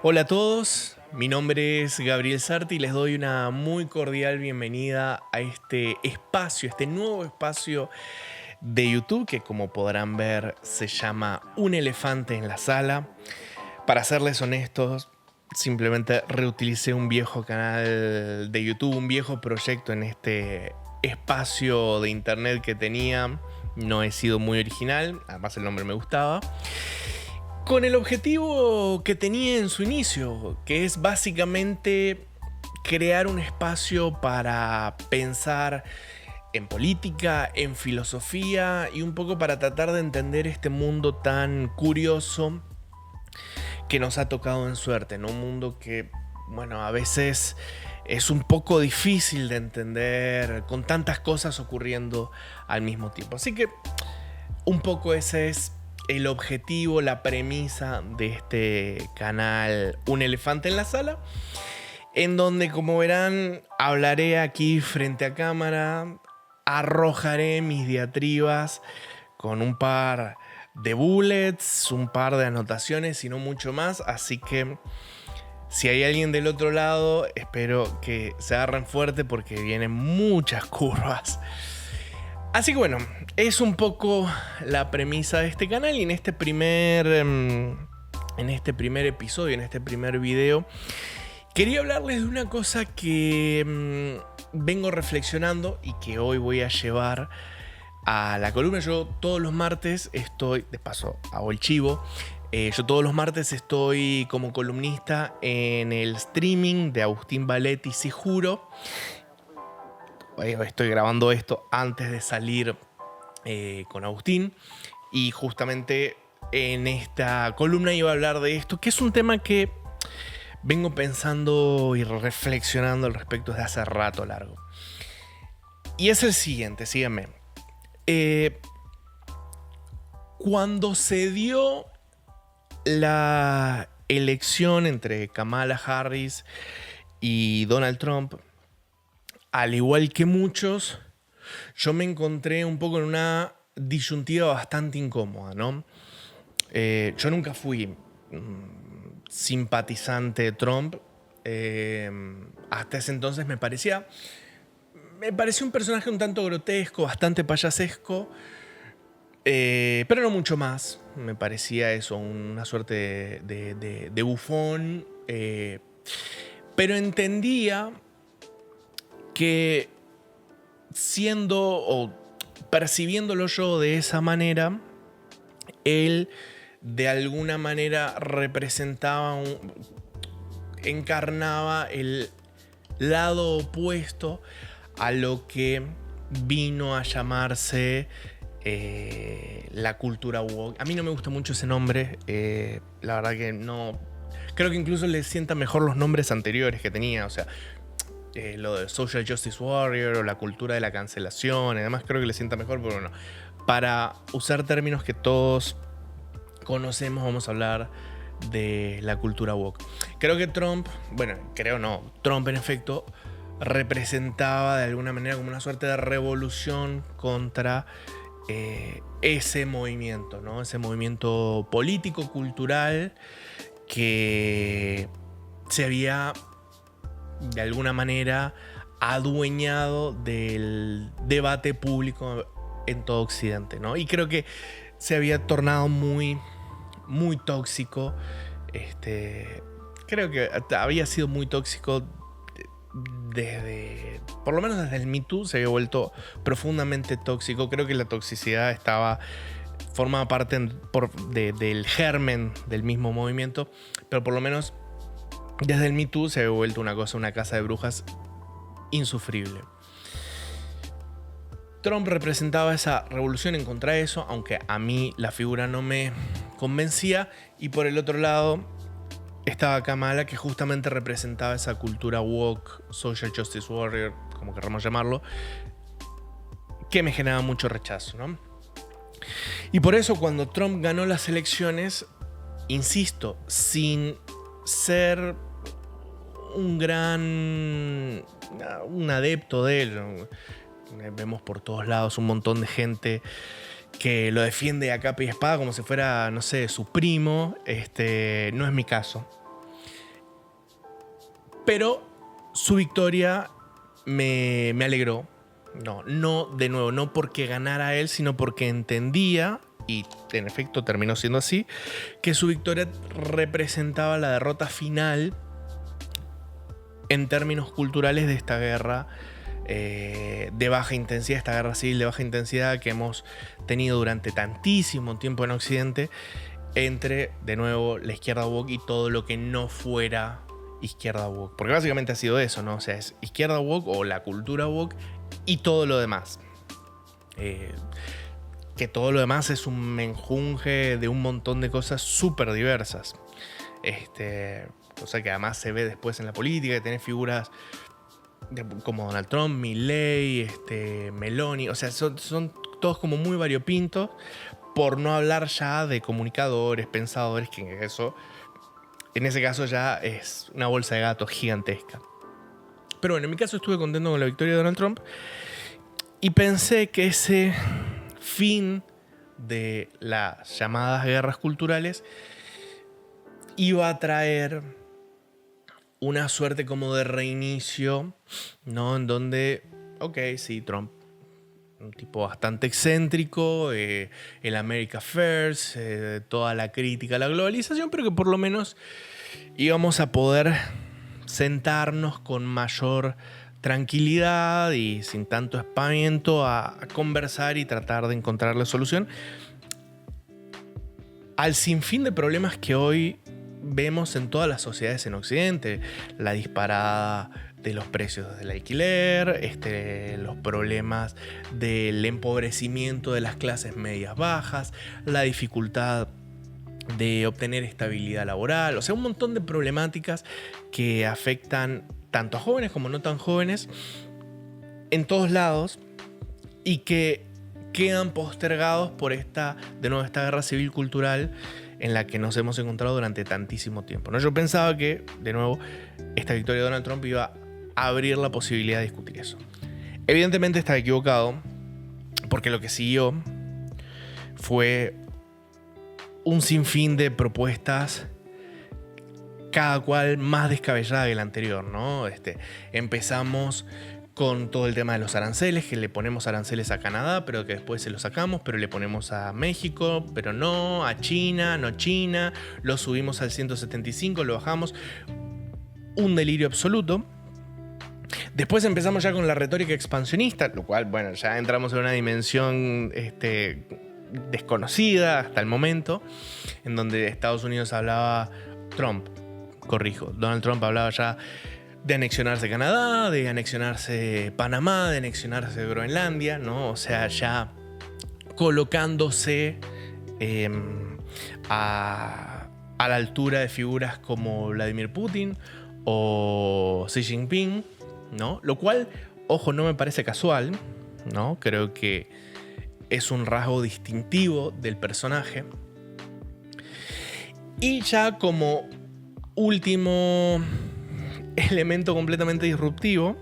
Hola a todos, mi nombre es Gabriel Sarti y les doy una muy cordial bienvenida a este espacio, este nuevo espacio de YouTube que, como podrán ver, se llama Un elefante en la sala. Para serles honestos, simplemente reutilicé un viejo canal de YouTube, un viejo proyecto en este espacio de internet que tenía. No he sido muy original, además el nombre me gustaba, con el objetivo que tenía en su inicio, que es básicamente crear un espacio para pensar en política, en filosofía y un poco para tratar de entender este mundo tan curioso que nos ha tocado en suerte, ¿no? Un mundo que, bueno, a veces es un poco difícil de entender con tantas cosas ocurriendo al mismo tiempo. Así que un poco ese es el objetivo, la premisa de este canal Un elefante en la sala, en donde, como verán, hablaré aquí frente a cámara, arrojaré mis diatribas con un par de bullets, un par de anotaciones y no mucho más, así que si hay alguien del otro lado, espero que se agarren fuerte porque vienen muchas curvas. Así que bueno, es un poco la premisa de este canal y en este primer episodio, en este primer video, quería hablarles de una cosa que vengo reflexionando y que hoy voy a llevar a la columna. Yo todos los martes estoy, de paso hago el chivo, yo todos los martes estoy como columnista en el streaming de Agustín Valetti, Si Juro. Estoy grabando esto antes de salir con Agustín y justamente en esta columna iba a hablar de esto, que es un tema que vengo pensando y reflexionando al respecto desde hace rato largo. Y es el siguiente, síganme. Cuando se dio la elección entre Kamala Harris y Donald Trump, al igual que muchos, yo me encontré un poco en una disyuntiva bastante incómoda, ¿no? Yo nunca fui simpatizante de Trump. Hasta ese entonces me parecía un personaje un tanto grotesco, bastante payasesco, pero no mucho más. Me parecía eso, una suerte de bufón. Pero entendía que siendo o percibiéndolo yo de esa manera, él de alguna manera encarnaba el lado opuesto a lo que vino a llamarse la cultura woke. A mí no me gusta mucho ese nombre, la verdad que no. Creo que incluso le sientan mejor los nombres anteriores que tenía, o sea, lo de Social Justice Warrior o la cultura de la cancelación y demás, creo que le sienta mejor, pero bueno, para usar términos que todos conocemos, vamos a hablar de la cultura woke. Creo que Trump en efecto representaba de alguna manera como una suerte de revolución contra ese movimiento, ¿no? Ese movimiento político, cultural, que se había de alguna manera adueñado del debate público en todo Occidente, ¿no? Y creo que se había tornado muy, muy tóxico. Creo que había sido muy tóxico por lo menos desde el Me Too se había vuelto profundamente tóxico. Creo que la toxicidad formaba parte del germen del mismo movimiento, pero por lo menos desde el Me Too se había vuelto una casa de brujas insufrible. Trump representaba esa revolución en contra de eso, aunque a mí la figura no me convencía. Y por el otro lado estaba Kamala, que justamente representaba esa cultura woke, social justice warrior, como queramos llamarlo, que me generaba mucho rechazo, ¿no? Y por eso cuando Trump ganó las elecciones, insisto, sin ser un adepto de él, ¿no? Vemos por todos lados un montón de gente que lo defiende a capa y espada como si fuera, no sé, su primo. No es mi caso. Pero su victoria me alegró. No, de nuevo, no porque ganara él, sino porque entendía, y en efecto terminó siendo así, que su victoria representaba la derrota final en términos culturales de esta guerra de baja intensidad, esta guerra civil de baja intensidad que hemos tenido durante tantísimo tiempo en Occidente entre, de nuevo, la izquierda woke y todo lo que no fuera izquierda woke. Porque básicamente ha sido eso, ¿no? O sea, es izquierda woke o la cultura woke y todo lo demás. Que todo lo demás es un menjunje de un montón de cosas súper diversas. Cosa que además se ve después en la política, que tenés figuras como Donald Trump, Milley, Meloni. O sea, son todos como muy variopintos, por no hablar ya de comunicadores, pensadores, que en ese caso ya es una bolsa de gatos gigantesca. Pero bueno, en mi caso estuve contento con la victoria de Donald Trump y pensé que ese fin de las llamadas guerras culturales iba a traer una suerte como de reinicio, ¿no? En donde, ok, sí, Trump, un tipo bastante excéntrico, el America First, toda la crítica a la globalización, pero que por lo menos íbamos a poder sentarnos con mayor tranquilidad y sin tanto espamiento a conversar y tratar de encontrar la solución al sinfín de problemas que hoy vemos en todas las sociedades en Occidente. La disparada de los precios del alquiler, los problemas del empobrecimiento de las clases medias bajas, la dificultad de obtener estabilidad laboral, o sea, un montón de problemáticas que afectan tanto a jóvenes como no tan jóvenes en todos lados y que quedan postergados por esta guerra civil cultural en la que nos hemos encontrado durante tantísimo tiempo, ¿no? Yo pensaba que, de nuevo, esta victoria de Donald Trump iba a abrir la posibilidad de discutir eso. Evidentemente estaba equivocado, porque lo que siguió fue un sinfín de propuestas, cada cual más descabellada que la anterior, ¿no? Empezamos con todo el tema de los aranceles, que le ponemos aranceles a Canadá, pero que después se los sacamos, pero le ponemos a México, pero no, a China, no China, lo subimos al 175, lo bajamos. Un delirio absoluto. Después empezamos ya con la retórica expansionista, lo cual, bueno, ya entramos en una dimensión desconocida hasta el momento, en donde Estados Unidos hablaba, Donald Trump hablaba ya de anexionarse Canadá, de anexionarse Panamá, de anexionarse Groenlandia, ¿no? O sea, ya colocándose a la altura de figuras como Vladimir Putin o Xi Jinping, ¿no? Lo cual, ojo, no me parece casual, ¿no? Creo que es un rasgo distintivo del personaje. Y ya como último elemento completamente disruptivo,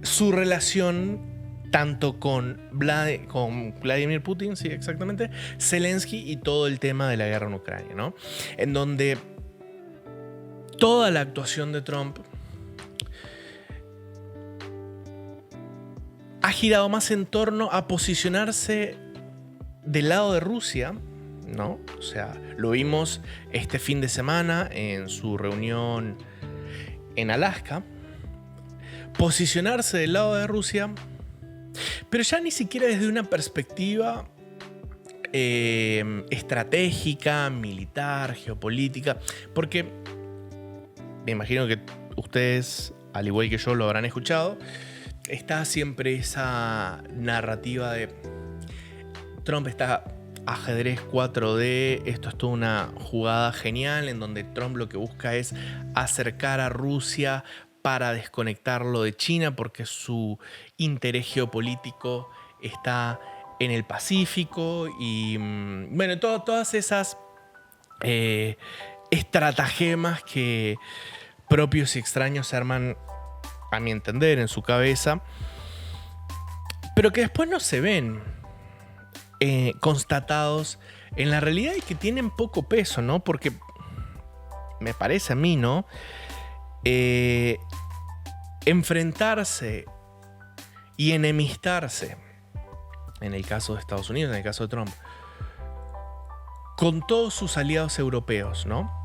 su relación tanto con Vladimir Putin, sí, exactamente, Zelensky y todo el tema de la guerra en Ucrania, ¿no? En donde toda la actuación de Trump ha girado más en torno a posicionarse del lado de Rusia, ¿no? O sea, lo vimos este fin de semana en su reunión en Alaska, posicionarse del lado de Rusia, pero ya ni siquiera desde una perspectiva estratégica, militar, geopolítica, porque me imagino que ustedes, al igual que yo, lo habrán escuchado, está siempre esa narrativa de Trump está ajedrez 4D, esto es toda una jugada genial en donde Trump lo que busca es acercar a Rusia para desconectarlo de China porque su interés geopolítico está en el Pacífico y bueno, todas esas estratagemas que propios y extraños se arman, a mi entender, en su cabeza, pero que después no se ven constatados en la realidad y que tienen poco peso, ¿no? Porque me parece a mí, ¿no? eh, enfrentarse y enemistarse, en el caso de Estados Unidos, en el caso de Trump, con todos sus aliados europeos, ¿no?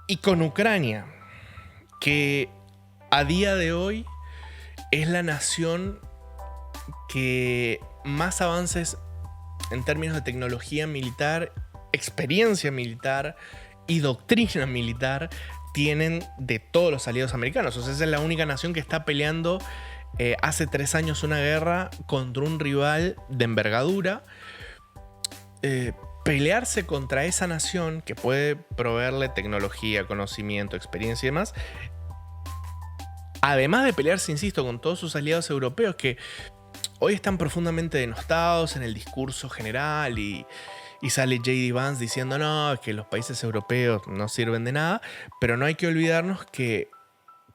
Y con Ucrania, que a día de hoy es la nación que más avances en términos de tecnología militar, experiencia militar y doctrina militar tienen de todos los aliados americanos. O sea, esa es la única nación que está peleando hace 3 años una guerra contra un rival de envergadura. Pelearse contra esa nación que puede proveerle tecnología, conocimiento, experiencia y demás, además de pelearse, insisto, con todos sus aliados europeos que hoy están profundamente denostados en el discurso general y sale J.D. Vance diciendo no, que los países europeos no sirven de nada, pero no hay que olvidarnos que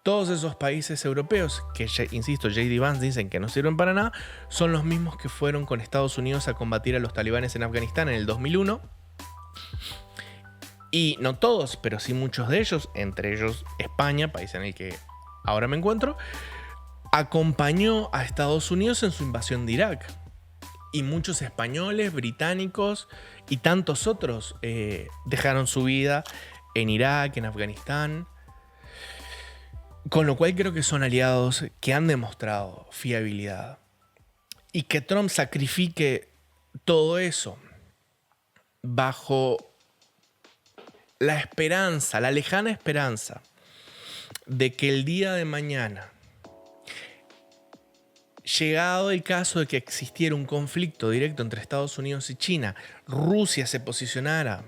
todos esos países europeos, que insisto, J.D. Vance dicen que no sirven para nada, son los mismos que fueron con Estados Unidos a combatir a los talibanes en Afganistán en el 2001. Y no todos, pero sí muchos de ellos, entre ellos España, país en el que ahora me encuentro, acompañó a Estados Unidos en su invasión de Irak. Y muchos españoles, británicos y tantos otros dejaron su vida en Irak, en Afganistán. Con lo cual creo que son aliados que han demostrado fiabilidad. Y que Trump sacrifique todo eso bajo la esperanza, la lejana esperanza de que el día de mañana, llegado el caso de que existiera un conflicto directo entre Estados Unidos y China, Rusia se posicionara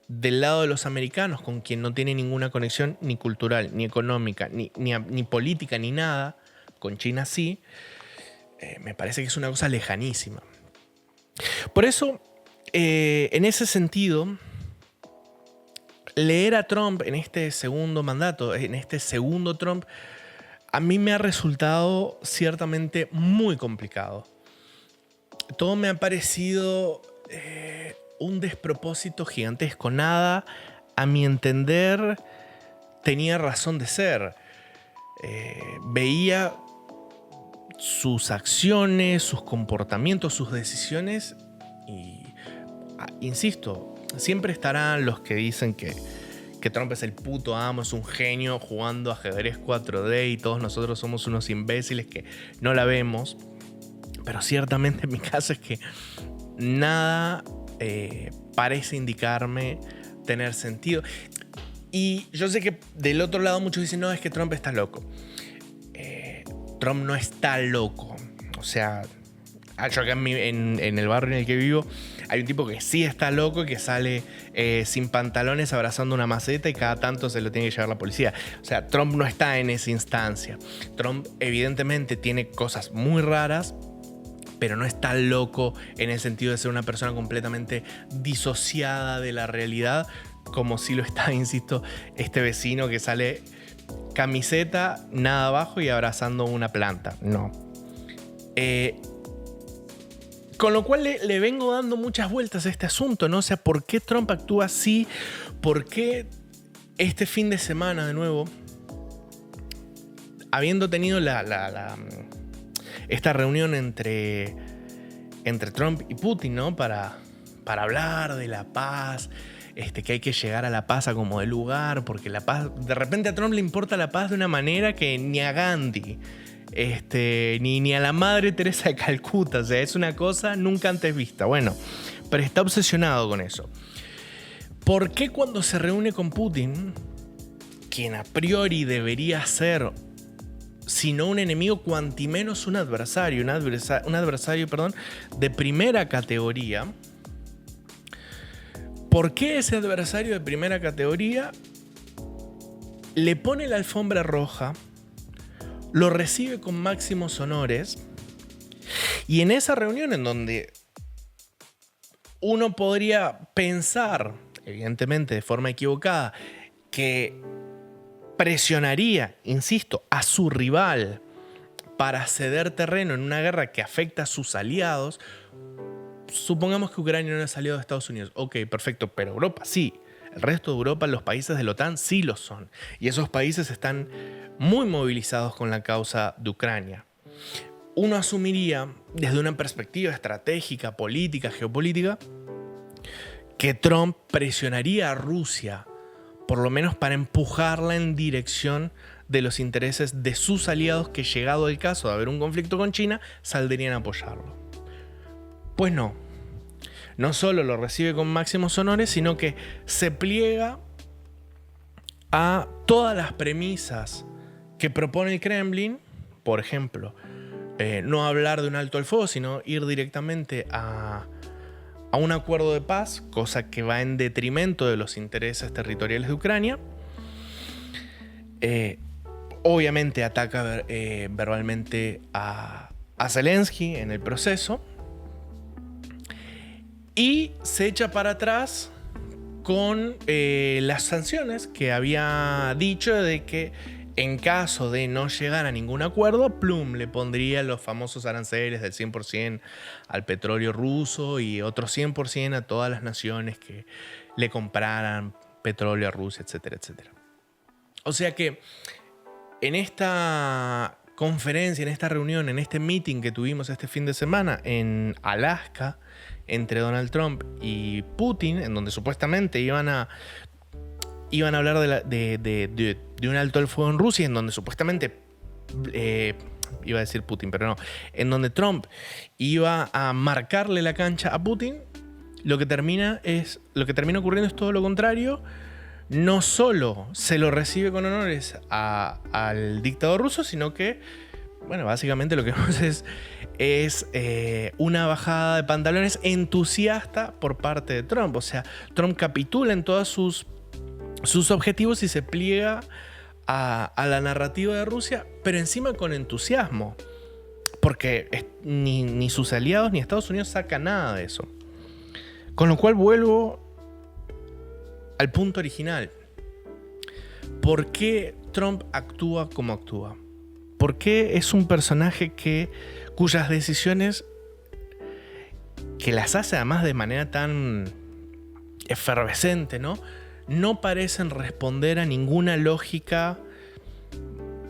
del lado de los americanos, con quien no tiene ninguna conexión ni cultural, ni económica, ni política, ni nada, con China sí, me parece que es una cosa lejanísima. Por eso, en ese sentido, leer a Trump en este segundo mandato, en este segundo Trump, a mí me ha resultado ciertamente muy complicado. Todo me ha parecido un despropósito gigantesco. Nada, a mi entender, tenía razón de ser. Veía sus acciones, sus comportamientos, sus decisiones y, insisto, siempre estarán los que dicen que Trump es el puto amo, es un genio jugando ajedrez 4D y todos nosotros somos unos imbéciles que no la vemos. Pero ciertamente en mi caso es que nada parece indicarme tener sentido. Y yo sé que del otro lado muchos dicen, no, es que Trump está loco. Trump no está loco. O sea, yo acá en el barrio en el que vivo hay un tipo que sí está loco y que sale sin pantalones abrazando una maceta y cada tanto se lo tiene que llevar la policía. O sea, Trump no está en esa instancia. Trump evidentemente tiene cosas muy raras, pero no está loco en el sentido de ser una persona completamente disociada de la realidad, como si lo está, insisto, este vecino que sale camiseta, nada abajo y abrazando una planta. No. Con lo cual le vengo dando muchas vueltas a este asunto, ¿no? O sea, ¿por qué Trump actúa así? ¿Por qué este fin de semana, de nuevo, habiendo tenido esta reunión entre Trump y Putin, ¿no? Para hablar de la paz, que hay que llegar a la paz a como de lugar, porque la paz, de repente a Trump le importa la paz de una manera que ni a Gandhi, ni a la madre Teresa de Calcuta. O sea, es una cosa nunca antes vista. Bueno, pero está obsesionado con eso. ¿Por qué cuando se reúne con Putin, quien a priori debería ser, si no un enemigo, cuantimenos un adversario, de primera categoría? ¿Por qué ese adversario de primera categoría le pone la alfombra roja, lo recibe con máximos honores, y en esa reunión en donde uno podría pensar, evidentemente de forma equivocada, que presionaría, insisto, a su rival para ceder terreno en una guerra que afecta a sus aliados? Supongamos que Ucrania no es aliado de Estados Unidos. Ok, perfecto, pero Europa sí. El resto de Europa, los países de la OTAN sí lo son. Y esos países están muy movilizados con la causa de Ucrania. Uno asumiría, desde una perspectiva estratégica, política, geopolítica, que Trump presionaría a Rusia, por lo menos para empujarla en dirección de los intereses de sus aliados que, llegado el caso de haber un conflicto con China, saldrían a apoyarlo. Pues no. No solo lo recibe con máximos honores, sino que se pliega a todas las premisas que propone el Kremlin. Por ejemplo, no hablar de un alto al fuego, sino ir directamente a un acuerdo de paz, cosa que va en detrimento de los intereses territoriales de Ucrania. Obviamente ataca verbalmente a Zelensky en el proceso. Y se echa para atrás con las sanciones que había dicho de que en caso de no llegar a ningún acuerdo, plum, le pondría los famosos aranceles del 100% al petróleo ruso y otro 100% a todas las naciones que le compraran petróleo a Rusia, etcétera, etcétera. O sea que en esta conferencia, en esta reunión, en este meeting que tuvimos este fin de semana en Alaska, entre Donald Trump y Putin, en donde supuestamente iban a hablar de un alto al fuego en Rusia, en donde supuestamente iba a decir Putin, pero no, en donde Trump iba a marcarle la cancha a Putin, lo que termina ocurriendo es todo lo contrario. No solo se lo recibe con honores al dictador ruso, sino que, bueno, básicamente lo que vemos es una bajada de pantalones entusiasta por parte de Trump. O sea, Trump capitula en todos sus objetivos y se pliega a la narrativa de Rusia, pero encima con entusiasmo. Porque ni sus aliados ni Estados Unidos sacan nada de eso. Con lo cual vuelvo al punto original. ¿Por qué Trump actúa como actúa? ¿Por qué es un personaje cuyas decisiones, que las hace además de manera tan efervescente, no parecen responder a ninguna lógica,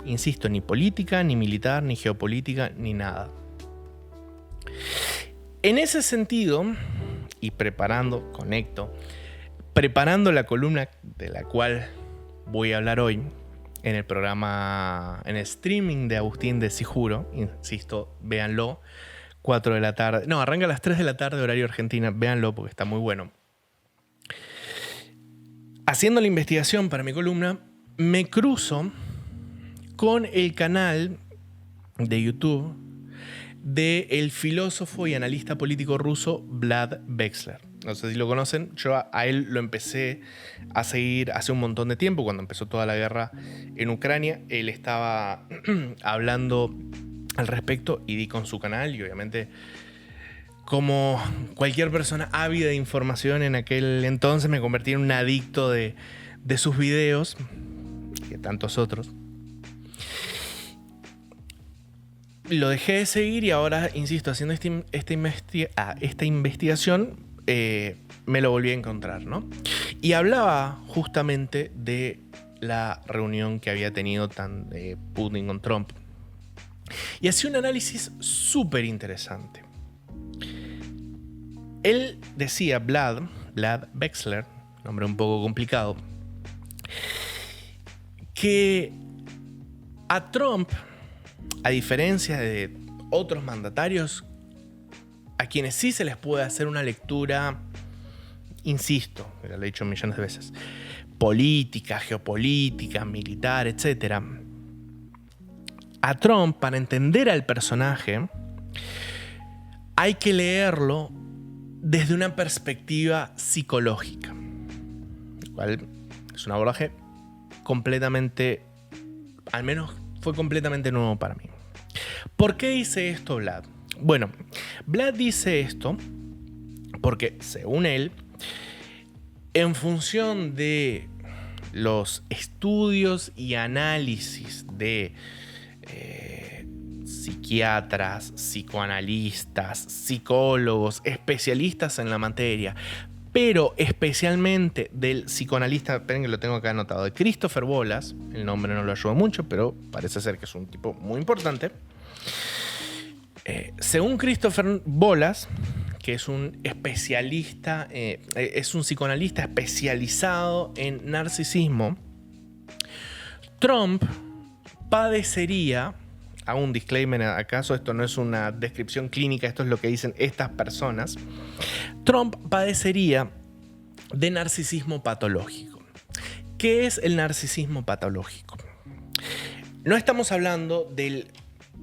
insisto, ni política, ni militar, ni geopolítica, ni nada? En ese sentido, y preparando la columna de la cual voy a hablar hoy en el programa, en el streaming de Agustín de Sijuro, insisto, véanlo, 4 de la tarde, no, arranca a las 3 de la tarde horario Argentina, véanlo porque está muy bueno. Haciendo la investigación para mi columna, me cruzo con el canal de YouTube del filósofo y analista político ruso Vlad Vexler. No sé si lo conocen, yo a él lo empecé a seguir hace un montón de tiempo, cuando empezó toda la guerra en Ucrania. Él estaba hablando al respecto y di con su canal, y obviamente, como cualquier persona ávida de información en aquel entonces, me convertí en un adicto de sus videos y de tantos otros. Lo dejé de seguir y ahora, insisto, haciendo esta investigación, me lo volví a encontrar, ¿no? Y hablaba justamente de la reunión que había tenido Putin con Trump. Y hacía un análisis súper interesante. Él decía, Vlad Vexler, nombre un poco complicado, que a Trump, a diferencia de otros mandatarios a quienes sí se les puede hacer una lectura, insisto, lo he dicho millones de veces, política, geopolítica, militar, etc. A Trump, para entender al personaje, hay que leerlo desde una perspectiva psicológica, lo cual es un abordaje completamente, al menos fue completamente nuevo para mí. ¿Por qué dice esto Vlad? Bueno, Vlad dice esto porque, según él, en función de los estudios y análisis de psiquiatras, psicoanalistas, psicólogos, especialistas en la materia, pero especialmente del psicoanalista, esperen que lo tengo acá anotado, de Christopher Bolas. El nombre no lo ayuda mucho, pero parece ser que es un tipo muy importante. Según Christopher Bolas, que es un especialista, es un psicoanalista especializado en narcisismo, Trump padecería, hago un disclaimer acaso, esto no es una descripción clínica, esto es lo que dicen estas personas, Trump padecería de narcisismo patológico. ¿Qué es el narcisismo patológico? No estamos hablando del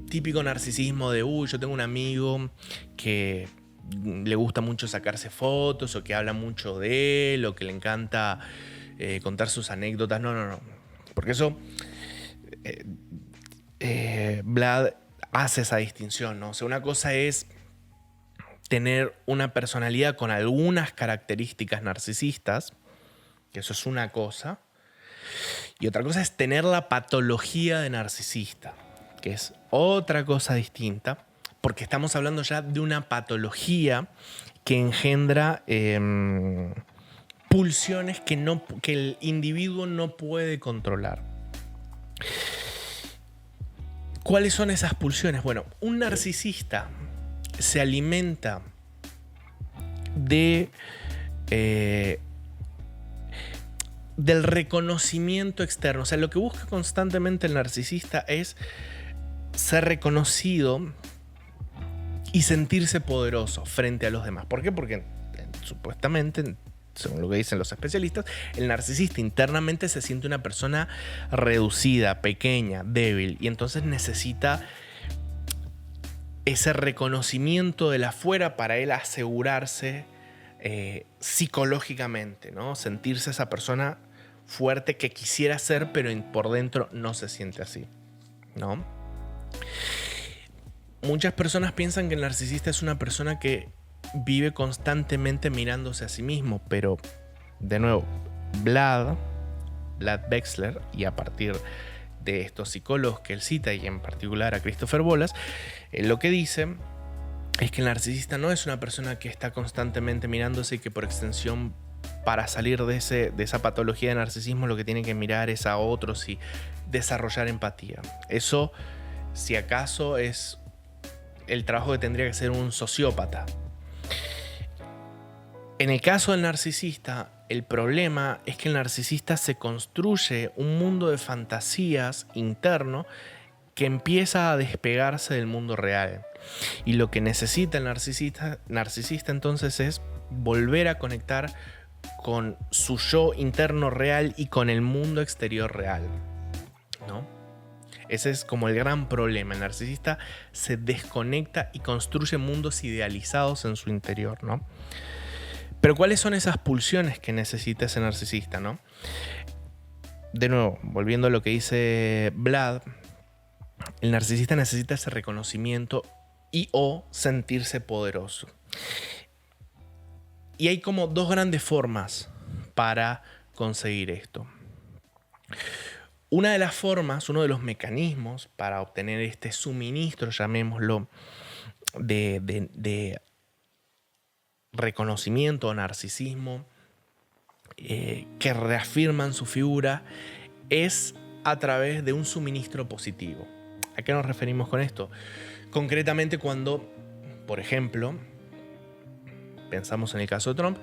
típico narcisismo de, yo tengo un amigo que le gusta mucho sacarse fotos o que habla mucho de él o que le encanta contar sus anécdotas. No. Porque eso, Vlad hace esa distinción, ¿no? O sea, una cosa es tener una personalidad con algunas características narcisistas, que eso es una cosa, y otra cosa es tener la patología de narcisista, que es otra cosa distinta, porque estamos hablando ya de una patología que engendra pulsiones que el individuo no puede controlar. ¿Cuáles son esas pulsiones? Bueno, un narcisista se alimenta del reconocimiento externo. O sea, lo que busca constantemente el narcisista es ser reconocido y sentirse poderoso frente a los demás. ¿Por qué? Porque supuestamente, según lo que dicen los especialistas, el narcisista internamente se siente una persona reducida, pequeña, débil, y entonces necesita ese reconocimiento de afuera para él asegurarse psicológicamente, ¿no? Sentirse esa persona fuerte que quisiera ser, pero por dentro no se siente así, ¿no? Muchas personas piensan que el narcisista es una persona que vive constantemente mirándose a sí mismo, pero, de nuevo, Vlad Wexler, y a partir de estos psicólogos que él cita, y en particular a Christopher Bolas, lo que dice es que el narcisista no es una persona que está constantemente mirándose y que por extensión, para salir de esa patología de narcisismo, lo que tiene que mirar es a otros y desarrollar empatía. Eso, si acaso, es el trabajo que tendría que hacer un sociópata. En el caso del narcisista, el problema es que el narcisista se construye un mundo de fantasías interno que empieza a despegarse del mundo real. Y lo que necesita el narcisista entonces es volver a conectar con su yo interno real y con el mundo exterior real, ¿no? Ese es como el gran problema. El narcisista se desconecta y construye mundos idealizados en su interior, ¿no? Pero ¿cuáles son esas pulsiones que necesita ese narcisista, ¿no? De nuevo, volviendo a lo que dice Vlad, el narcisista necesita ese reconocimiento y o sentirse poderoso. Y hay como dos grandes formas para conseguir esto. Una de las formas, uno de los mecanismos para obtener este suministro, llamémoslo, de reconocimiento o narcisismo que reafirman su figura, es a través de un suministro positivo. ¿A qué nos referimos con esto? Concretamente cuando, por ejemplo, pensamos en el caso de Trump,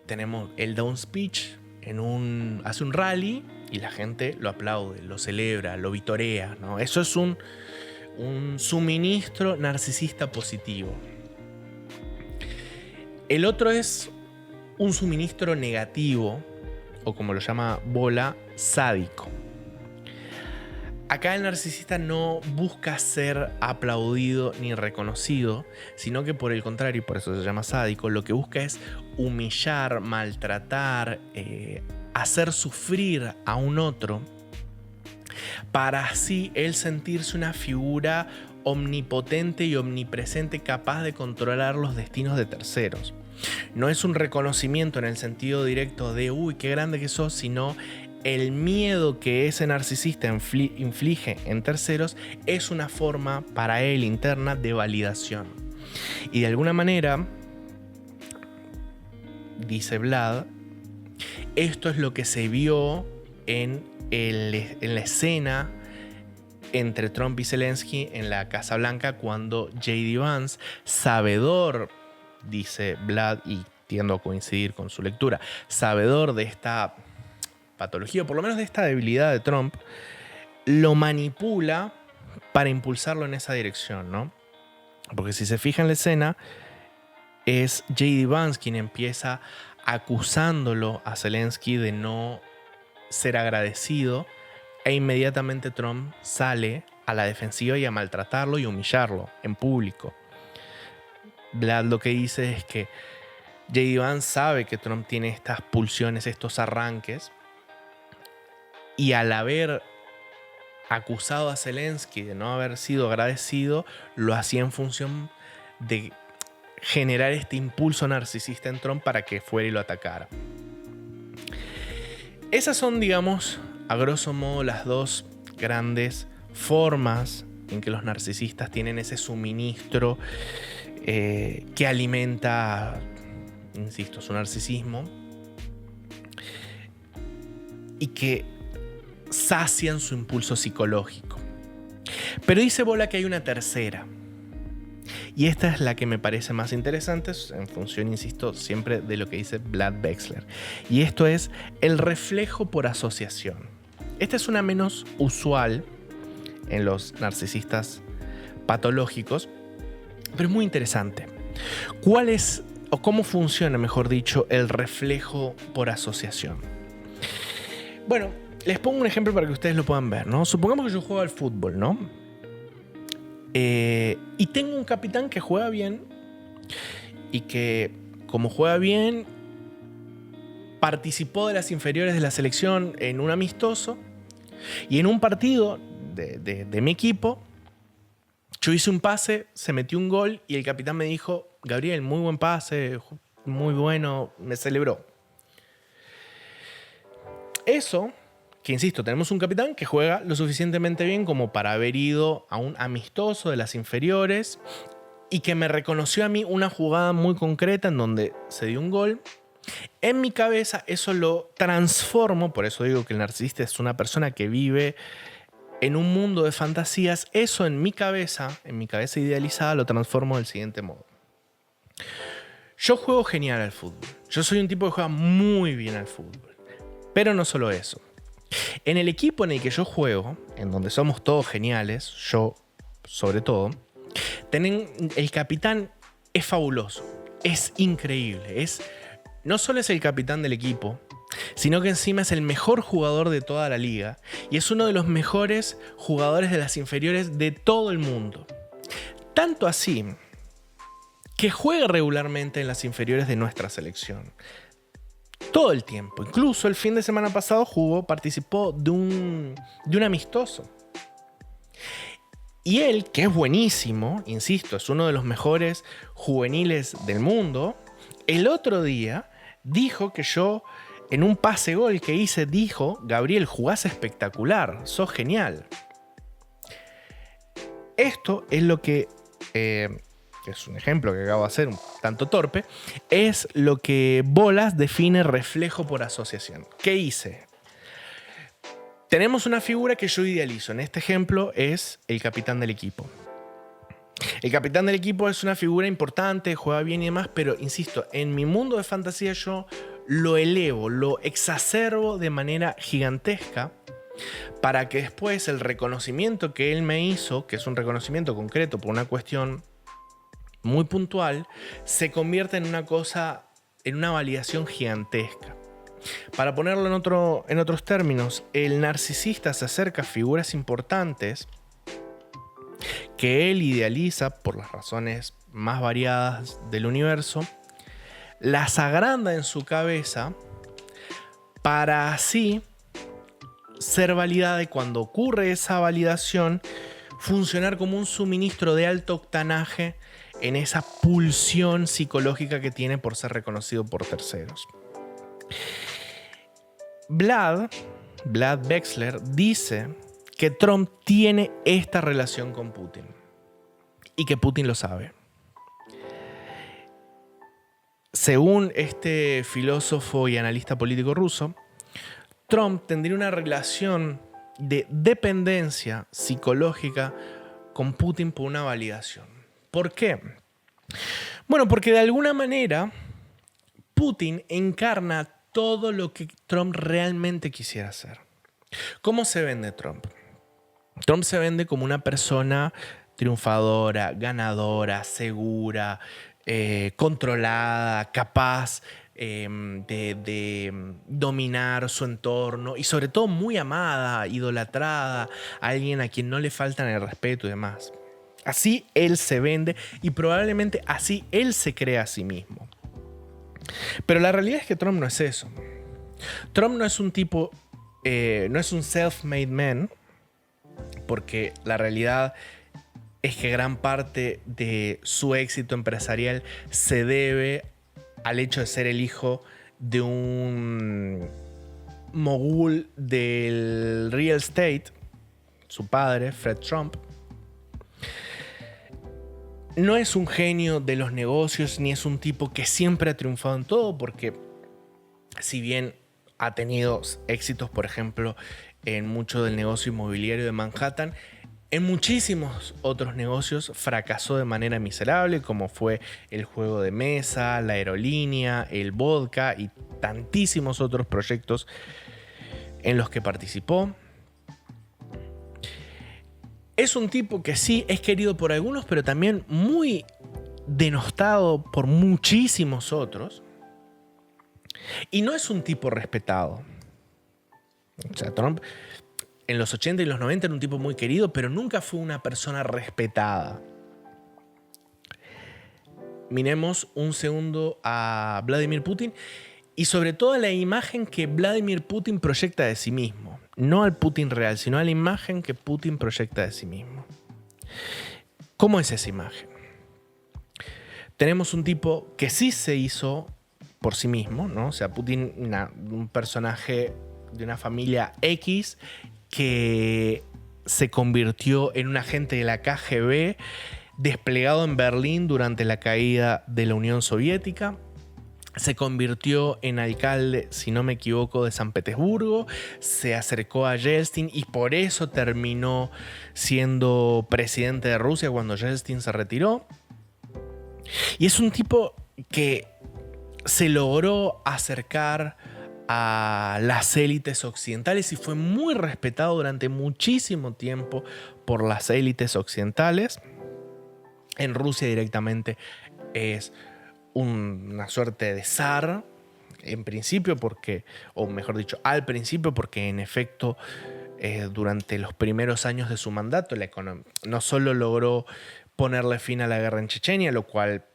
tenemos el down speech, hace un rally y la gente lo aplaude, lo celebra, lo vitorea, ¿no? Eso es un suministro narcisista positivo. El otro es un suministro negativo, o como lo llama Bola, sádico. Acá el narcisista no busca ser aplaudido ni reconocido, sino que por el contrario, y por eso se llama sádico, lo que busca es humillar, maltratar, hacer sufrir a un otro, para así él sentirse una figura omnipotente y omnipresente capaz de controlar los destinos de terceros. No es un reconocimiento en el sentido directo de uy, qué grande que sos, sino el miedo que ese narcisista inflige en terceros es una forma para él interna de validación. Y de alguna manera, dice Vlad, esto es lo que se vio en la escena entre Trump y Zelensky en la Casa Blanca cuando J.D. Vance, sabedor, dice Vlad, y tiendo a coincidir con su lectura, sabedor de esta patología, o por lo menos de esta debilidad de Trump, lo manipula para impulsarlo en esa dirección, ¿no? Porque si se fija en la escena, es J.D. Vance quien empieza acusándolo a Zelensky de no ser agradecido, e inmediatamente Trump sale a la defensiva y a maltratarlo y humillarlo en público. Vlad lo que dice es que J.D. Vance sabe que Trump tiene estas pulsiones, estos arranques, y al haber acusado a Zelensky de no haber sido agradecido, lo hacía en función de generar este impulso narcisista en Trump para que fuera y lo atacara. Esas son, digamos, a grosso modo las dos grandes formas en que los narcisistas tienen ese suministro que alimenta, insisto, su narcisismo y que sacian su impulso psicológico. Pero dice Bola que hay una tercera. Y esta es la que me parece más interesante en función, insisto, siempre de lo que dice Vlad Vexler. Y esto es el reflejo por asociación. Esta es una menos usual en los narcisistas patológicos, pero es muy interesante. ¿Cuál es, o cómo funciona, mejor dicho, el reflejo por asociación? Bueno, les pongo un ejemplo para que ustedes lo puedan ver, ¿no? Supongamos que yo juego al fútbol, ¿no? Y tengo un capitán que juega bien y que, como juega bien, participó de las inferiores de la selección en un amistoso, y en un partido de mi equipo yo hice un pase, se metió un gol y el capitán me dijo: Gabriel, muy buen pase, muy bueno, me celebró. Eso, que insisto, tenemos un capitán que juega lo suficientemente bien como para haber ido a un amistoso de las inferiores y que me reconoció a mí una jugada muy concreta en donde se dio un gol. En mi cabeza eso lo transformo, por eso digo que el narcisista es una persona que vive en un mundo de fantasías. Eso en mi cabeza idealizada, lo transformo del siguiente modo. Yo juego genial al fútbol. Yo soy un tipo que juega muy bien al fútbol. Pero no solo eso. En el equipo en el que yo juego, en donde somos todos geniales, yo sobre todo, el capitán es fabuloso, es increíble, no solo es el capitán del equipo, sino que encima es el mejor jugador de toda la liga y es uno de los mejores jugadores de las inferiores de todo el mundo. Tanto así que juega regularmente en las inferiores de nuestra selección. Todo el tiempo. Incluso el fin de semana pasado participó de un amistoso. Y él, que es buenísimo, insisto, es uno de los mejores juveniles del mundo, el otro día dijo que yo, en un pase gol que hice, dijo: Gabriel, jugás espectacular, sos genial. Esto es lo que es un ejemplo que acabo de hacer un tanto torpe, es lo que Bolas define reflejo por asociación. ¿Qué hice? Tenemos una figura que yo idealizo. En este ejemplo es el capitán del equipo. El capitán del equipo es una figura importante, juega bien y demás, pero insisto, en mi mundo de fantasía yo lo elevo, lo exacerbo de manera gigantesca para que después el reconocimiento que él me hizo, que es un reconocimiento concreto por una cuestión muy puntual, se convierta en una cosa, en una validación gigantesca. Para ponerlo en otros términos, el narcisista se acerca a figuras importantes que él idealiza por las razones más variadas del universo, las agranda en su cabeza para así ser validada, y cuando ocurre esa validación, funcionar como un suministro de alto octanaje en esa pulsión psicológica que tiene por ser reconocido por terceros. Vlad Vexler dice que Trump tiene esta relación con Putin y que Putin lo sabe. Según este filósofo y analista político ruso, Trump tendría una relación de dependencia psicológica con Putin por una validación. ¿Por qué? Bueno, porque de alguna manera Putin encarna todo lo que Trump realmente quisiera hacer. ¿Cómo se vende Trump? Trump se vende como una persona triunfadora, ganadora, segura, controlada, capaz de dominar su entorno y sobre todo muy amada, idolatrada, alguien a quien no le faltan el respeto y demás. Así él se vende y probablemente así él se crea a sí mismo. Pero la realidad es que Trump no es eso. Trump no es un tipo, no es un self-made man, porque la realidad es que gran parte de su éxito empresarial se debe al hecho de ser el hijo de un mogul del real estate, su padre, Fred Trump. No es un genio de los negocios, ni es un tipo que siempre ha triunfado en todo, porque si bien ha tenido éxitos, por ejemplo, en mucho del negocio inmobiliario de Manhattan, en muchísimos otros negocios fracasó de manera miserable, como fue el juego de mesa, la aerolínea, el vodka y tantísimos otros proyectos en los que participó. Es un tipo que sí es querido por algunos, pero también muy denostado por muchísimos otros. Y no es un tipo respetado. O sea, Trump en los 80 y los 90 era un tipo muy querido, pero nunca fue una persona respetada. Miremos un segundo a Vladimir Putin y sobre todo a la imagen que Vladimir Putin proyecta de sí mismo. No al Putin real, sino a la imagen que Putin proyecta de sí mismo. ¿Cómo es esa imagen? Tenemos un tipo que sí se hizo por sí mismo, ¿no? O sea, Putin, un personaje de una familia X que se convirtió en un agente de la KGB desplegado en Berlín durante la caída de la Unión Soviética. Se convirtió en alcalde, si no me equivoco, de San Petersburgo. Se acercó a Yeltsin y por eso terminó siendo presidente de Rusia cuando Yeltsin se retiró. Y es un tipo que se logró acercar a las élites occidentales y fue muy respetado durante muchísimo tiempo por las élites occidentales. En Rusia directamente es una suerte de zar, en principio porque, o mejor dicho, al principio porque en efecto durante los primeros años de su mandato no solo logró ponerle fin a la guerra en Chechenia, lo cual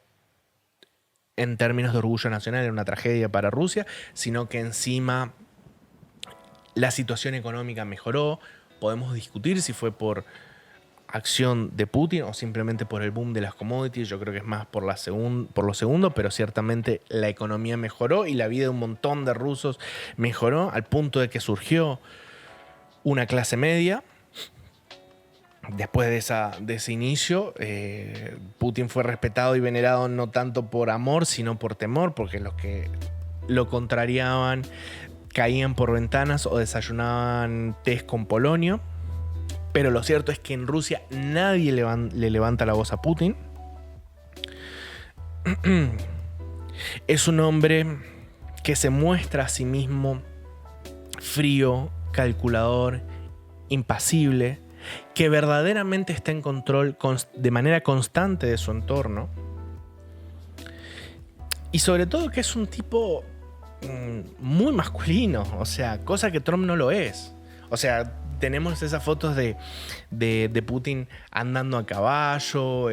en términos de orgullo nacional era una tragedia para Rusia, sino que encima la situación económica mejoró. Podemos discutir si fue por acción de Putin o simplemente por el boom de las commodities. Yo creo que es más por lo segundo, pero ciertamente la economía mejoró y la vida de un montón de rusos mejoró al punto de que surgió una clase media. Después de ese inicio, Putin fue respetado y venerado no tanto por amor, sino por temor, porque los que lo contrariaban caían por ventanas o desayunaban té con polonio. Pero lo cierto es que en Rusia nadie le levanta la voz a Putin. Es un hombre que se muestra a sí mismo frío, calculador, impasible, que verdaderamente está en control de manera constante de su entorno. Y sobre todo que es un tipo muy masculino, o sea, cosa que Trump no lo es. O sea, tenemos esas fotos de Putin andando a caballo,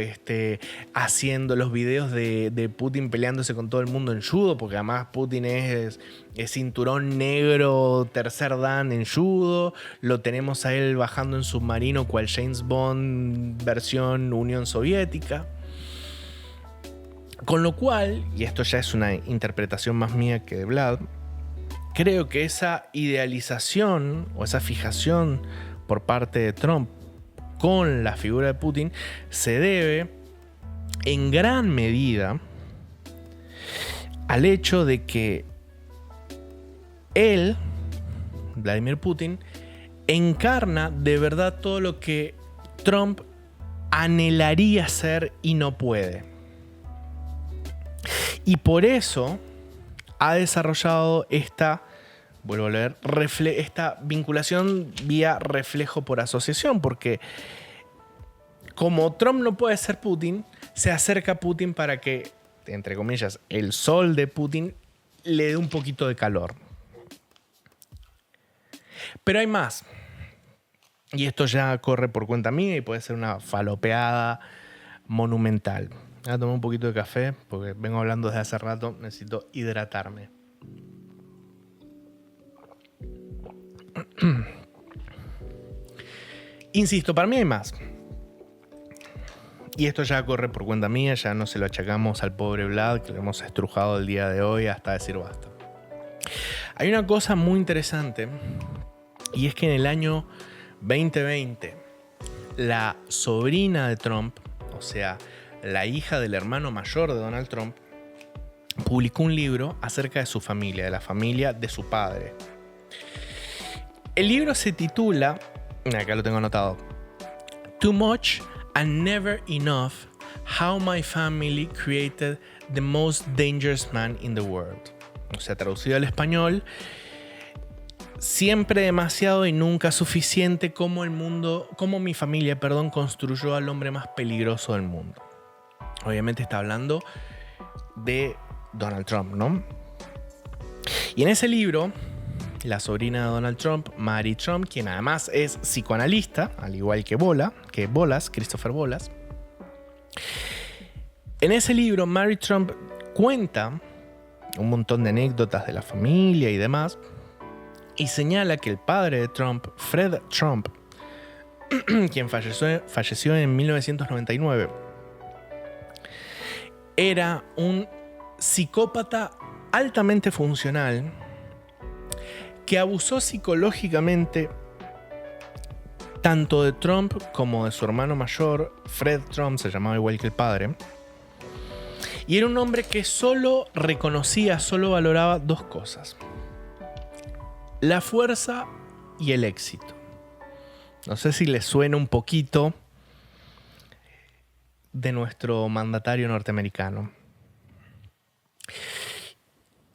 haciendo los videos de Putin peleándose con todo el mundo en judo, porque además Putin es cinturón negro, tercer dan en judo. Lo tenemos a él bajando en submarino cual James Bond versión Unión Soviética. Con lo cual, y esto ya es una interpretación más mía que de Vlad, creo que esa idealización o esa fijación por parte de Trump con la figura de Putin se debe en gran medida al hecho de que él, Vladimir Putin, encarna de verdad todo lo que Trump anhelaría ser y no puede. Y por eso ha desarrollado esta vinculación vía reflejo por asociación, porque como Trump no puede ser Putin, se acerca a Putin para que, entre comillas, el sol de Putin le dé un poquito de calor. Pero hay más. Y esto ya corre por cuenta mía y puede ser una falopeada monumental. Voy a tomar un poquito de café porque vengo hablando desde hace rato. Necesito hidratarme. Insisto, para mí hay más. Y esto ya corre por cuenta mía. Ya no se lo achacamos al pobre Vlad, que lo hemos estrujado el día de hoy hasta decir basta. Hay una cosa muy interesante. Y es que en el año 2020, la sobrina de Trump, o sea, la hija del hermano mayor de Donald Trump, publicó un libro acerca de su familia, de la familia de su padre. El libro se titula, acá lo tengo anotado, Too Much and Never Enough, How My Family Created the Most Dangerous Man in the World. O sea, traducido al español, siempre demasiado y nunca suficiente, como mi familia, construyó al hombre más peligroso del mundo. Obviamente está hablando de Donald Trump, ¿no? Y en ese libro, la sobrina de Donald Trump, Mary Trump, quien además es psicoanalista, al igual que Bolas, Christopher Bolas. En ese libro, Mary Trump cuenta un montón de anécdotas de la familia y demás, y señala que el padre de Trump, Fred Trump, quien falleció en 1999, era un psicópata altamente funcional que abusó psicológicamente tanto de Trump como de su hermano mayor. Fred Trump se llamaba igual que el padre. Y era un hombre que solo valoraba dos cosas: la fuerza y el éxito. No sé si les suena un poquito de nuestro mandatario norteamericano.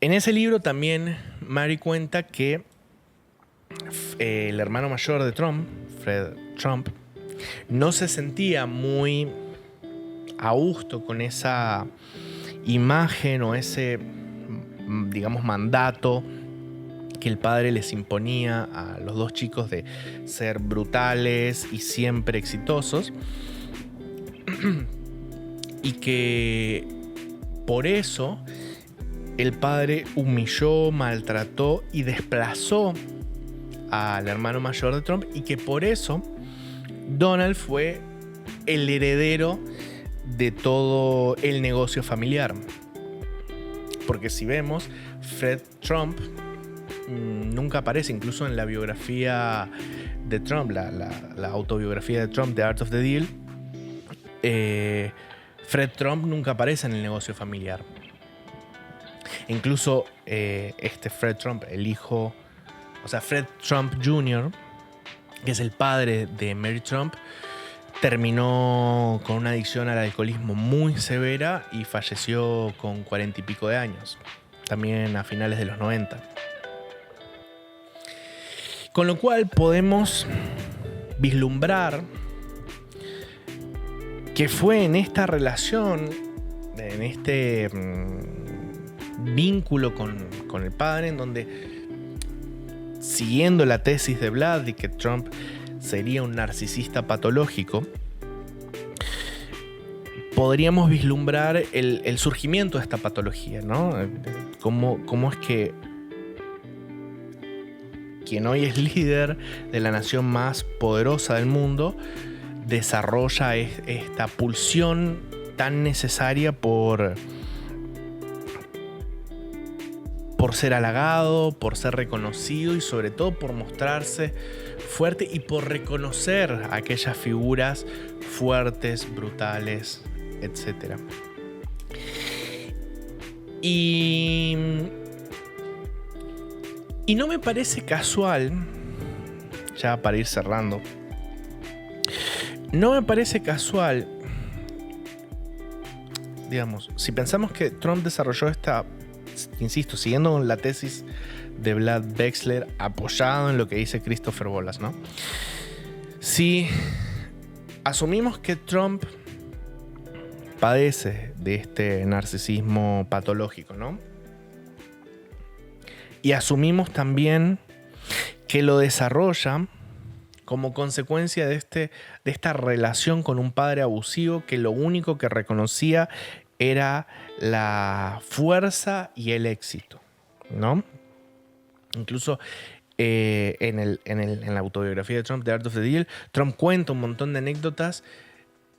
En ese libro también Mary cuenta que el hermano mayor de Trump, Fred Trump, no se sentía muy a gusto con esa imagen o ese, digamos, mandato que el padre les imponía a los dos chicos de ser brutales y siempre exitosos, y que por eso el padre humilló, maltrató y desplazó al hermano mayor de Trump, y que por eso Donald fue el heredero de todo el negocio familiar. Porque si vemos, Fred Trump nunca aparece, incluso en la biografía de Trump, la autobiografía de Trump, The Art of the Deal. Fred Trump nunca aparece en el negocio familiar. Incluso Fred Trump, el hijo, o sea, Fred Trump Jr., que es el padre de Mary Trump, terminó con una adicción al alcoholismo muy severa y falleció con 40 y pico de años, también a finales de los 90. Con lo cual podemos vislumbrar que fue en esta relación, en este vínculo con el padre, en donde, siguiendo la tesis de Vlad de que Trump sería un narcisista patológico, podríamos vislumbrar el surgimiento de esta patología, ¿no? Cómo es que quien hoy es líder de la nación más poderosa del mundo desarrolla esta pulsión tan necesaria por ser halagado, por ser reconocido y sobre todo por mostrarse fuerte y por reconocer a aquellas figuras fuertes, brutales, etc. Y no me parece casual, ya para ir cerrando, no me parece casual, digamos, si pensamos que Trump desarrolló esta, insisto, siguiendo con la tesis de Vlad Vexler, apoyado en lo que dice Christopher Wallace, ¿no? Si asumimos que Trump padece de este narcisismo patológico, ¿no? Y asumimos también que lo desarrolla como consecuencia de esta relación con un padre abusivo que lo único que reconocía era la fuerza y el éxito, ¿no? Incluso en la autobiografía de Trump, The Art of the Deal, Trump cuenta un montón de anécdotas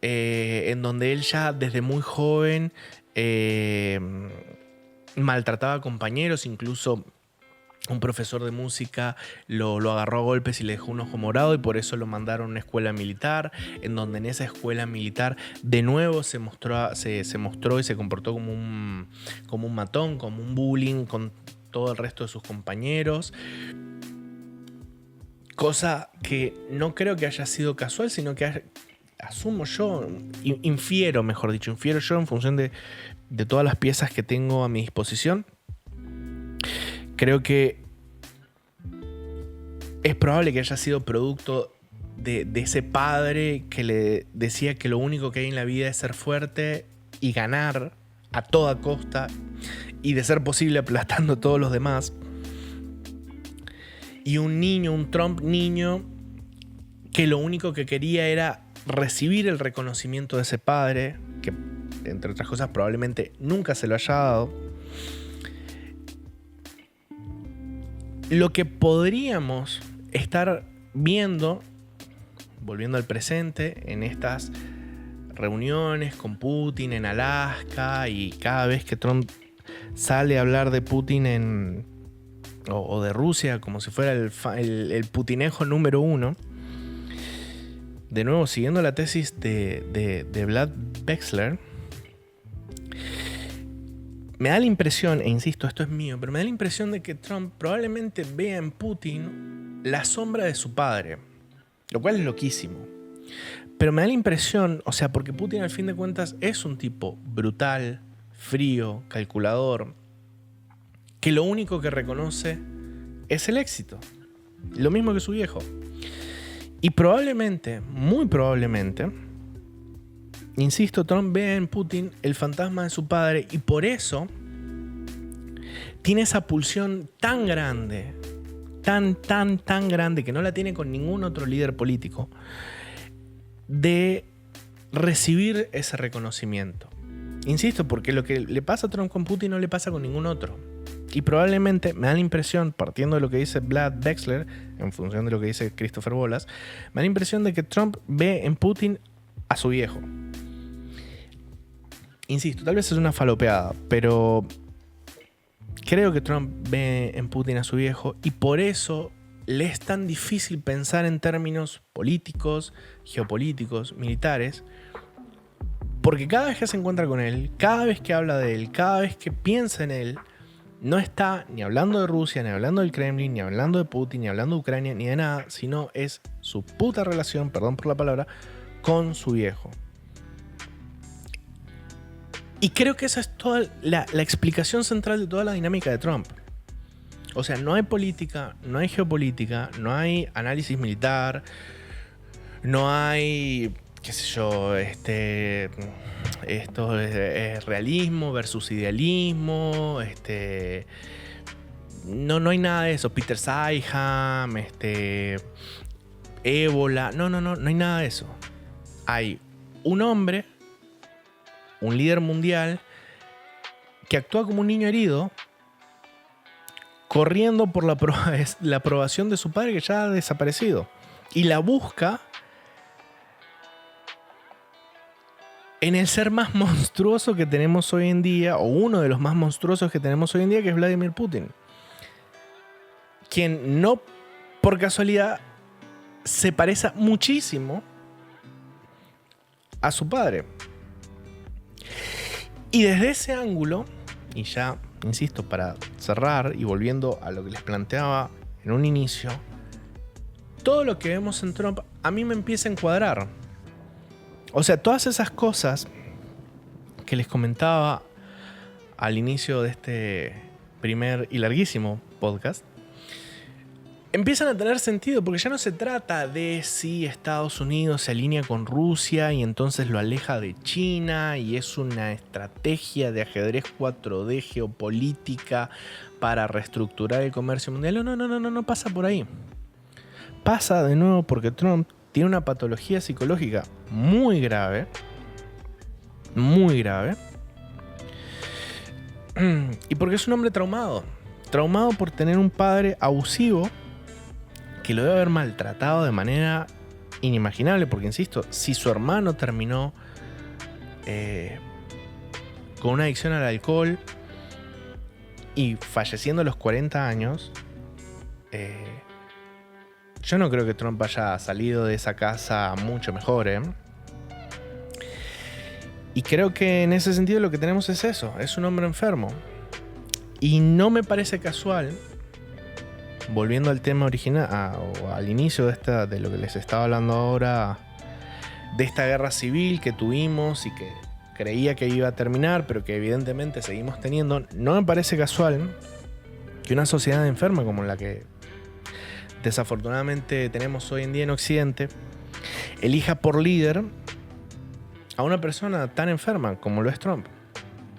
en donde él ya desde muy joven maltrataba a compañeros, incluso un profesor de música lo agarró a golpes y le dejó un ojo morado y por eso lo mandaron a una escuela militar, en donde en esa escuela militar de nuevo se mostró y se comportó como un matón, como un bullying con todo el resto de sus compañeros. Cosa que no creo que haya sido casual, sino que asumo yo, infiero yo en función de todas las piezas que tengo a mi disposición. Creo que es probable que haya sido producto de ese padre que le decía que lo único que hay en la vida es ser fuerte y ganar a toda costa y de ser posible aplastando a todos los demás. Y un Trump niño que lo único que quería era recibir el reconocimiento de ese padre, que entre otras cosas probablemente nunca se lo haya dado. Lo que podríamos estar viendo, volviendo al presente, en estas reuniones con Putin en Alaska y cada vez que Trump sale a hablar de Putin o de Rusia como si fuera el putinejo número uno, de nuevo siguiendo la tesis de Vlad Vexler, me da la impresión, e insisto, esto es mío, pero me da la impresión de que Trump probablemente vea en Putin la sombra de su padre, lo cual es loquísimo. Pero me da la impresión, o sea, porque Putin al fin de cuentas es un tipo brutal, frío, calculador, que lo único que reconoce es el éxito. Lo mismo que su viejo. Y probablemente, muy probablemente, insisto, Trump ve en Putin el fantasma de su padre y por eso tiene esa pulsión tan grande, tan grande, que no la tiene con ningún otro líder político, de recibir ese reconocimiento. Insisto, porque lo que le pasa a Trump con Putin no le pasa con ningún otro. Y probablemente me da la impresión, partiendo de lo que dice Vlad Vexler, en función de lo que dice Christopher Wallace, me da la impresión de que Trump ve en Putin a su viejo. Insisto, tal vez es una falopeada, pero creo que Trump ve en Putin a su viejo y por eso le es tan difícil pensar en términos políticos, geopolíticos, militares, porque cada vez que se encuentra con él, cada vez que habla de él, cada vez que piensa en él, no está ni hablando de Rusia, ni hablando del Kremlin, ni hablando de Putin, ni hablando de Ucrania, ni de nada, sino es su puta relación, perdón por la palabra, con su viejo. Y creo que esa es toda la explicación central de toda la dinámica de Trump. O sea, no hay política, no hay geopolítica, no hay análisis militar, no hay, qué sé yo, esto es realismo versus idealismo, no hay nada de eso. Peter Saiham, ébola, no hay nada de eso. Hay un hombre, un líder mundial, que actúa como un niño herido, corriendo por la aprobación de su padre que ya ha desaparecido. Y la busca en el ser más monstruoso que tenemos hoy en día, o uno de los más monstruosos que tenemos hoy en día, que es Vladimir Putin. Quien no por casualidad se parece muchísimo a su padre. Y desde ese ángulo, y ya, insisto, para cerrar y volviendo a lo que les planteaba en un inicio, todo lo que vemos en Trump a mí me empieza a encuadrar. O sea, todas esas cosas que les comentaba al inicio de este primer y larguísimo podcast empiezan a tener sentido, porque ya no se trata de si Estados Unidos se alinea con Rusia y entonces lo aleja de China y es una estrategia de ajedrez 4D geopolítica para reestructurar el comercio mundial. No pasa por ahí. Pasa de nuevo porque Trump tiene una patología psicológica muy grave, y porque es un hombre traumado por tener un padre abusivo que lo debe haber maltratado de manera inimaginable, porque insisto, si su hermano terminó con una adicción al alcohol y falleciendo a los 40 años, yo no creo que Trump haya salido de esa casa mucho mejor, Y creo que en ese sentido lo que tenemos es eso, es un hombre enfermo. Y no me parece casual, volviendo al tema original, o al inicio de lo que les estaba hablando ahora, de esta guerra civil que tuvimos y que creía que iba a terminar, pero que evidentemente seguimos teniendo, no me parece casual que una sociedad enferma como la que desafortunadamente tenemos hoy en día en Occidente elija por líder a una persona tan enferma como lo es Trump,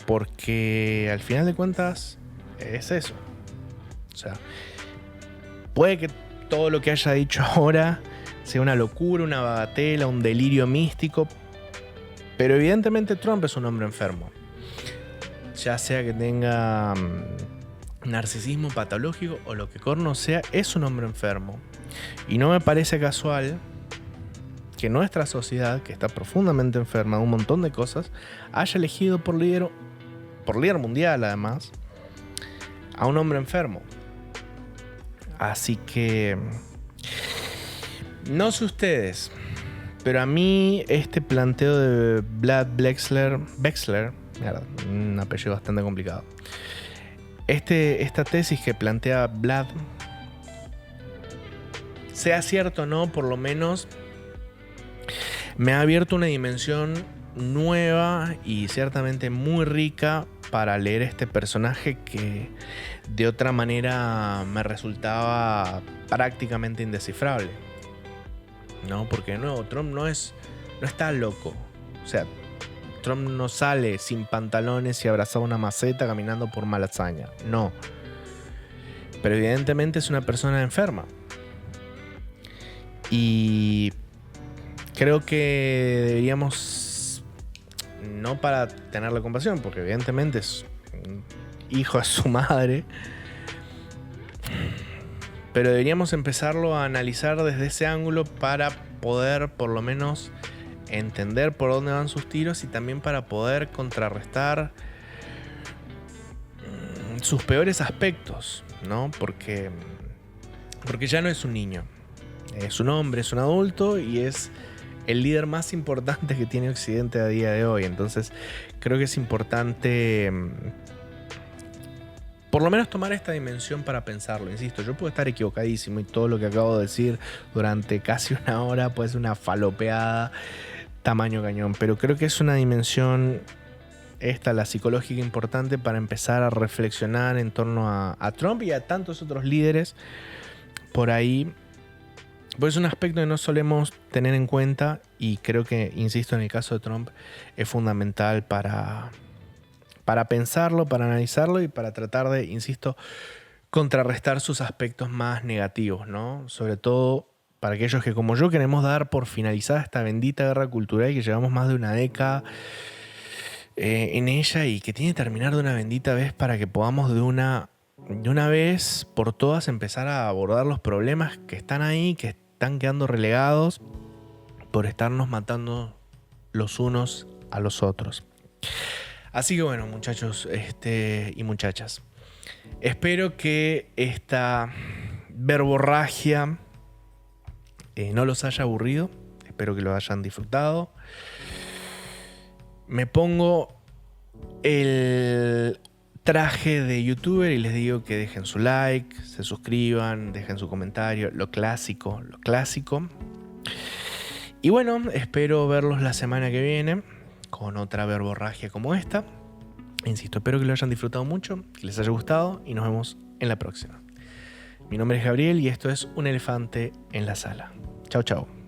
porque al final de cuentas es eso. O sea, puede que todo lo que haya dicho ahora sea una locura, una bagatela, un delirio místico, pero evidentemente Trump es un hombre enfermo, ya sea que tenga narcisismo patológico o lo que corno sea, es un hombre enfermo. Y no me parece casual que nuestra sociedad, que está profundamente enferma de un montón de cosas, haya elegido por líder mundial, además, a un hombre enfermo. Así que no sé ustedes, pero a mí este planteo de Vlad Bexler, un apellido bastante complicado, esta tesis que plantea Vlad, sea cierto o no, por lo menos me ha abierto una dimensión nueva y ciertamente muy rica para leer este personaje que de otra manera me resultaba prácticamente indescifrable, ¿no? Porque de nuevo, Trump no está loco. O sea, Trump no sale sin pantalones y abrazado una maceta caminando por Malasaña. No. Pero evidentemente es una persona enferma. Y creo que deberíamos, no para tenerle compasión, porque evidentemente es un hijo de su madre, pero deberíamos empezarlo a analizar desde ese ángulo para poder por lo menos entender por dónde van sus tiros y también para poder contrarrestar sus peores aspectos, ¿no? Porque ya no es un niño, es un hombre, es un adulto y es el líder más importante que tiene Occidente a día de hoy. Entonces creo que es importante por lo menos tomar esta dimensión para pensarlo. Insisto, yo puedo estar equivocadísimo y todo lo que acabo de decir durante casi una hora puede ser una falopeada tamaño cañón, pero creo que es una dimensión la psicológica importante para empezar a reflexionar en torno a Trump y a tantos otros líderes por ahí. Pues es un aspecto que no solemos tener en cuenta y creo que, insisto, en el caso de Trump es fundamental para pensarlo, para analizarlo y para tratar de, insisto, contrarrestar sus aspectos más negativos, ¿no? Sobre todo para aquellos que, como yo, queremos dar por finalizada esta bendita guerra cultural y que llevamos más de una década en ella y que tiene que terminar de una bendita vez para que podamos de una vez por todas empezar a abordar los problemas que están ahí, que están quedando relegados por estarnos matando los unos a los otros. Así que bueno, muchachos y muchachas, espero que esta verborragia no los haya aburrido, espero que lo hayan disfrutado. Me pongo el traje de youtuber y les digo que dejen su like, se suscriban, dejen su comentario, lo clásico, lo clásico. Y bueno, espero verlos la semana que viene con otra verborragia como esta. Insisto, espero que lo hayan disfrutado mucho, que les haya gustado y nos vemos en la próxima. Mi nombre es Gabriel y esto es Un Elefante en la Sala. Chau, chau.